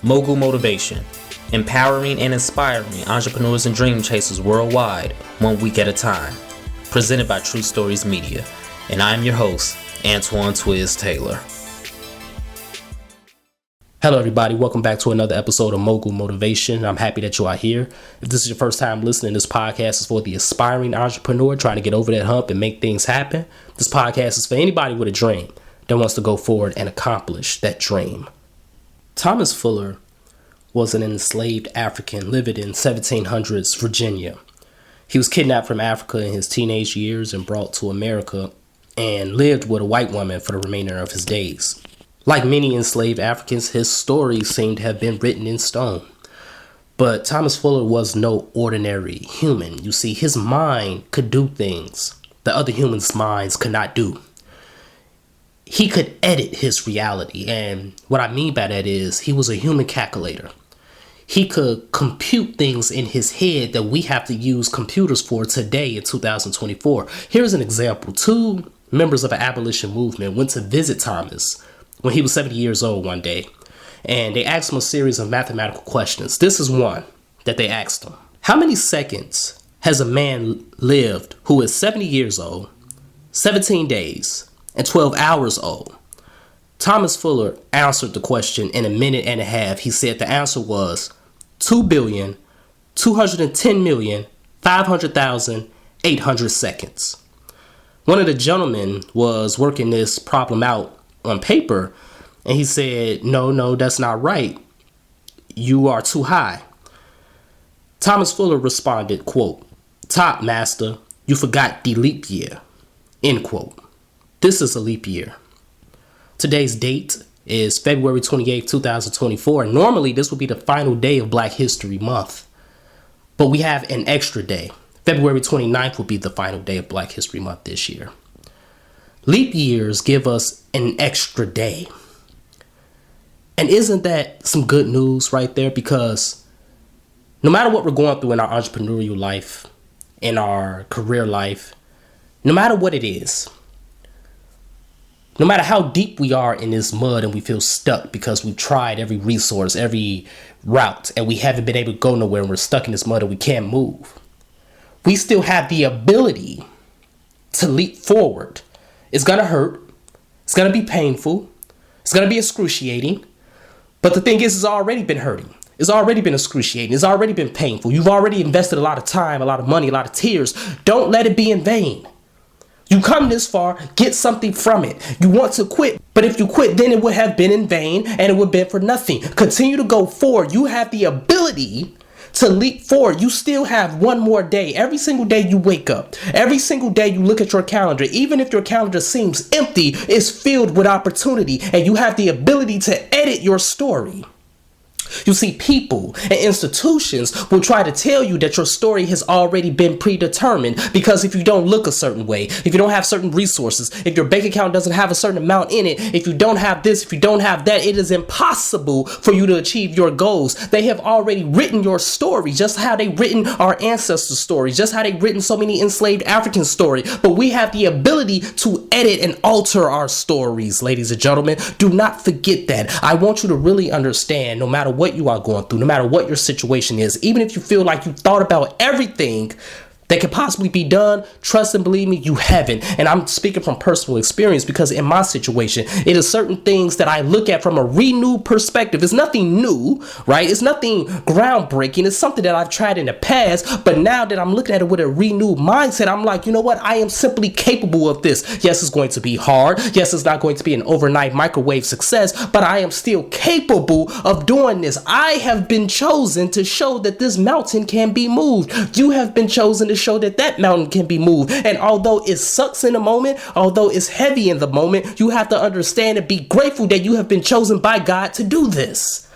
Mogul Motivation, empowering and inspiring entrepreneurs and dream chasers worldwide, 1 week at a time. Presented by True Stories Media. And I am your host, Antoine Twiz Taylor. Hello everybody, welcome back to another episode of Mogul Motivation. I'm happy that you are here. If this is your first time listening, this podcast is for the aspiring entrepreneur trying to get over that hump and make things happen. This podcast is for anybody with a dream that wants to go forward and accomplish that dream. Thomas Fuller was an enslaved African living in 1700s Virginia. He was kidnapped from Africa in his teenage years and brought to America and lived with a white woman for the remainder of his days. Like many enslaved Africans, his story seemed to have been written in stone. But Thomas Fuller was no ordinary human. You see, his mind could do things that other humans' minds could not do. He could edit his reality. And what I mean by that is he was a human calculator. He could compute things in his head that we have to use computers for today in 2024. Here's an example. Two members of an abolition movement went to visit Thomas when he was 70 years old one day, and they asked him a series of mathematical questions. This is one that they asked him. How many seconds has a man lived who is 70 years old, 17 days, and 12 hours old? Thomas Fuller answered the question in a minute and a half. He said the answer was 2,210,500,800 seconds. One of the gentlemen was working this problem out on paper, and he said, no, that's not right. You are too high. Thomas Fuller responded, quote, "Top master, you forgot the leap year," end quote. This is a leap year. Today's date is February 28th, 2024. Normally, this would be the final day of Black History Month, but we have an extra day. February 29th will be the final day of Black History Month this year. Leap years give us an extra day. And isn't that some good news right there? Because no matter what we're going through in our entrepreneurial life, in our career life, no matter what it is, no matter how deep we are in this mud and we feel stuck because we've tried every resource, every route, and we haven't been able to go nowhere and we're stuck in this mud and we can't move, we still have the ability to leap forward. It's going to hurt. It's going to be painful. It's going to be excruciating. But the thing is, it's already been hurting. It's already been excruciating. It's already been painful. You've already invested a lot of time, a lot of money, a lot of tears. Don't let it be in vain. You come this far, get something from it. You want to quit, but if you quit, then it would have been in vain and it would have been for nothing. Continue to go forward. You have the ability to leap forward. You still have one more day. Every single day you wake up, every single day you look at your calendar, even if your calendar seems empty, it's filled with opportunity, and you have the ability to edit your story. You see, people and institutions will try to tell you that your story has already been predetermined, because if you don't look a certain way, if you don't have certain resources, if your bank account doesn't have a certain amount in it, if you don't have this, if you don't have that, it is impossible for you to achieve your goals. They have already written your story, just how they written our ancestors' stories, just how they written so many enslaved African stories. But we have the ability to edit and alter our stories, ladies and gentlemen. Do not forget that. I want you to really understand, no matter what you are going through, no matter what your situation is, even if you feel like you thought about everything that could possibly be done, trust and believe me, you haven't. And I'm speaking from personal experience, because in my situation, it is certain things that I look at from a renewed perspective. It's nothing new, right? It's nothing groundbreaking. It's something that I've tried in the past, but now that I'm looking at it with a renewed mindset, I'm like, you know what? I am simply capable of this. Yes, it's going to be hard. Yes, it's not going to be an overnight microwave success, but I am still capable of doing this. I have been chosen to show that this mountain can be moved. You have been chosen to show that that mountain can be moved. And although it sucks in the moment, although it's heavy in the moment, you have to understand and be grateful that you have been chosen by God to do this.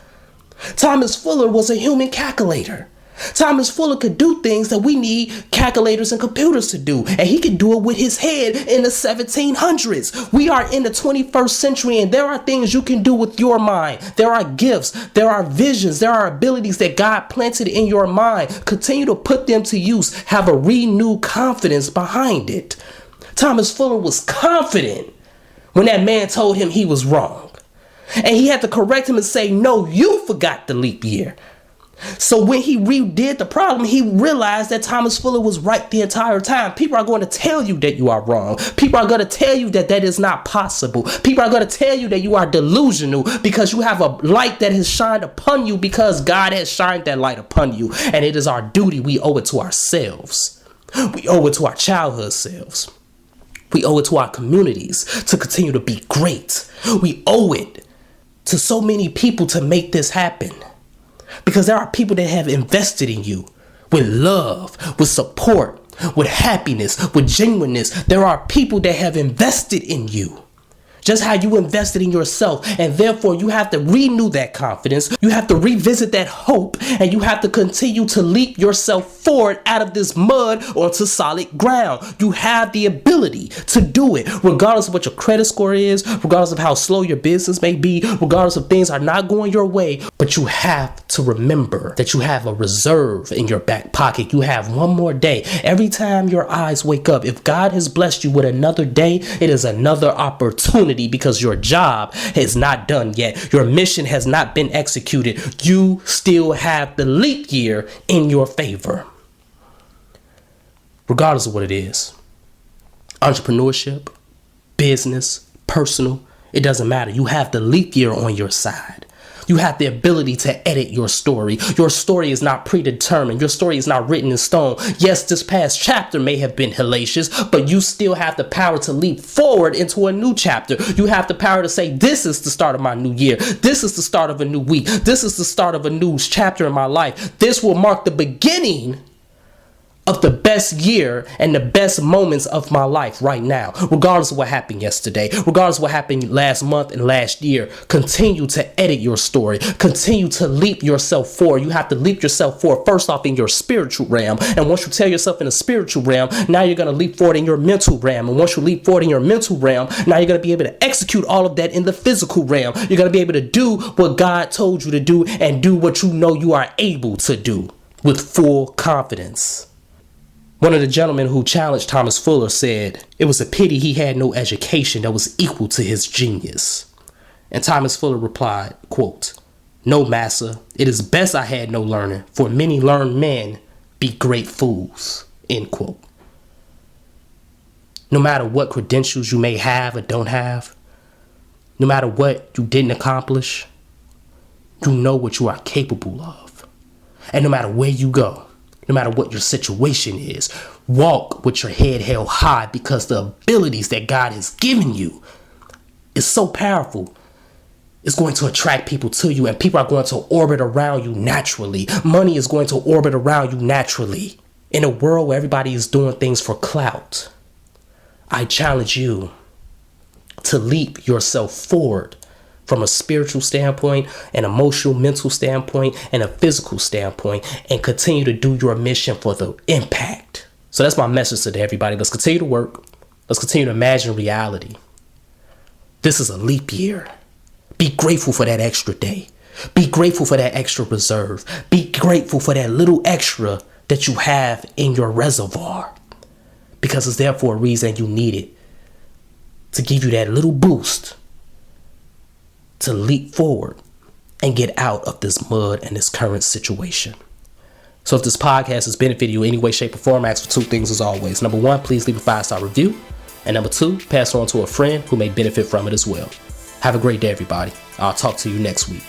Thomas Fuller was a human calculator. Thomas Fuller could do things that we need calculators and computers to do, and he could do it with his head in the 1700s. We are in the 21st century, and there are things you can do with your mind. There are gifts, there are visions, there are abilities that God planted in your mind. Continue to put them to use. Have a renewed confidence behind it. Thomas Fuller was confident when that man told him he was wrong. And he had to correct him and say, no, you forgot the leap year. So when he redid the problem, he realized that Thomas Fuller was right the entire time. People are going to tell you that you are wrong. People are going to tell you that that is not possible. People are going to tell you that you are delusional because you have a light that has shined upon you because God has shined that light upon you. And it is our duty. We owe it to ourselves. We owe it to our childhood selves. We owe it to our communities to continue to be great. We owe it to so many people to make this happen. Because there are people that have invested in you with love, with support, with happiness, with genuineness. There are people that have invested in you. Just how you invested in yourself. And therefore, you have to renew that confidence. You have to revisit that hope. And you have to continue to leap yourself forward out of this mud onto solid ground. You have the ability to do it, regardless of what your credit score is, regardless of how slow your business may be, regardless of things are not going your way. But you have to remember that you have a reserve in your back pocket. You have one more day. Every time your eyes wake up, if God has blessed you with another day, it is another opportunity. Because your job is not done yet. Your mission has not been executed. You still have the leap year in your favor. Regardless of what it is. Entrepreneurship, business, personal, it doesn't matter. You have the leap year on your side. You have the ability to edit your story. Your story is not predetermined. Your story is not written in stone. Yes, this past chapter may have been hellacious, but you still have the power to leap forward into a new chapter. You have the power to say, this is the start of my new year. This is the start of a new week. This is the start of a new chapter in my life. This will mark the beginning of the best year and the best moments of my life right now, regardless of what happened yesterday, regardless of what happened last month and last year. Continue to edit your story. Continue to leap yourself forward. You have to leap yourself forward first off in your spiritual realm. And once you tell yourself in the spiritual realm, now you're going to leap forward in your mental realm. And once you leap forward in your mental realm, now you're going to be able to execute all of that in the physical realm. You're going to be able to do what God told you to do and do what you know you are able to do with full confidence. One of the gentlemen who challenged Thomas Fuller said it was a pity he had no education that was equal to his genius. And Thomas Fuller replied, quote, "No, massa, it is best I had no learning, for many learned men be great fools," end quote. No matter what credentials you may have or don't have, no matter what you didn't accomplish, you know what you are capable of. And no matter where you go, no matter what your situation is, walk with your head held high because the abilities that God has given you is so powerful. It's going to attract people to you and people are going to orbit around you naturally. Money is going to orbit around you naturally. In a world where everybody is doing things for clout, I challenge you to leap yourself forward from a spiritual standpoint, an emotional, mental standpoint, and a physical standpoint, and continue to do your mission for the impact. So that's my message to everybody. Let's continue to work. Let's continue to imagine reality. This is a leap year. Be grateful for that extra day. Be grateful for that extra reserve. Be grateful for that little extra that you have in your reservoir. Because it's there for a reason. You need it to give you that little boost to leap forward and get out of this mud and this current situation. So if this podcast has benefited you in any way, shape, or form, I ask for two things as always. Number one, please leave a 5-star review. And number two, pass it on to a friend who may benefit from it as well. Have a great day, everybody. I'll talk to you next week.